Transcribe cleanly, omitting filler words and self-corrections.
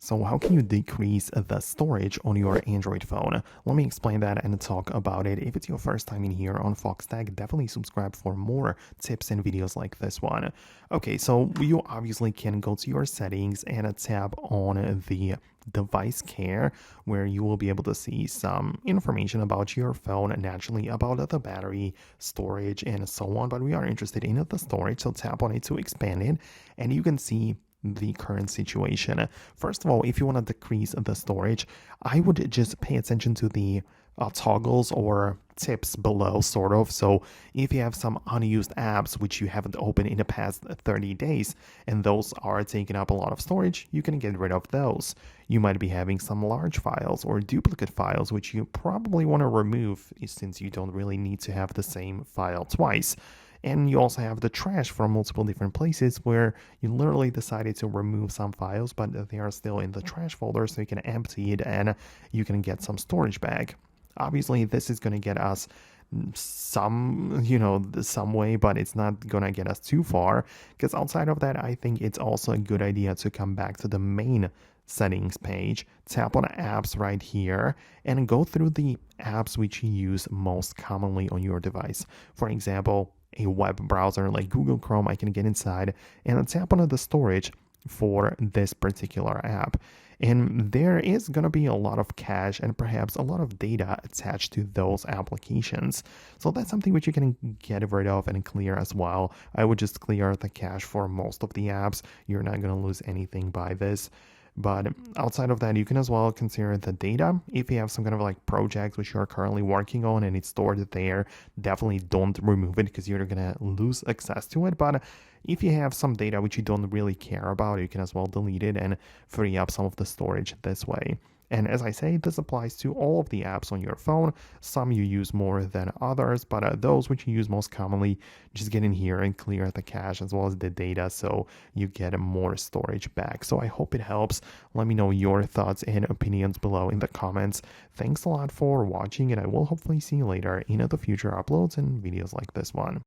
So how can you decrease the storage on your Android phone? Let me explain that and talk about it. If it's your first time in here on Foxtecc, definitely subscribe for more tips and videos like this one. Okay, so you obviously can go to your settings and tap on the device care, where you will be able to see some information about your phone, naturally about the battery, storage, and so on. But we are interested in the storage, so tap on it to expand it, and you can see the current situation. First of all, if you want to decrease the storage, I would just pay attention to the toggles or tips below, sort of. So if you have some unused apps which you haven't opened in the past 30 days and those are taking up a lot of storage, you can get rid of those. You might be having some large files or duplicate files which you probably want to remove, since you don't really need to have the same file twice. And you also have the trash from multiple different places where you literally decided to remove some files, but they are still in the trash folder, so you can empty it and you can get some storage back. Obviously, this is going to get us some way, but it's not gonna get us too far, because outside of that, I think it's also a good idea to come back to the main settings page, tap on apps right here, and go through the apps which you use most commonly on your device. For example, a web browser like Google Chrome, I can get inside and tap on the storage for this particular app. And there is going to be a lot of cache and perhaps a lot of data attached to those applications. So that's something which you can get rid of and clear as well. I would just clear the cache for most of the apps. You're not going to lose anything by this. But outside of that, you can as well consider the data. If you have some kind of like project which you're currently working on and it's stored there, definitely don't remove it, because you're going to lose access to it. But if you have some data which you don't really care about, you can as well delete it and free up some of the storage this way. And as I say, this applies to all of the apps on your phone. Some you use more than others, but those which you use most commonly, just get in here and clear the cache as well as the data, so you get more storage back. So I hope it helps. Let me know your thoughts and opinions below in the comments. Thanks a lot for watching, and I will hopefully see you later in the future uploads and videos like this one.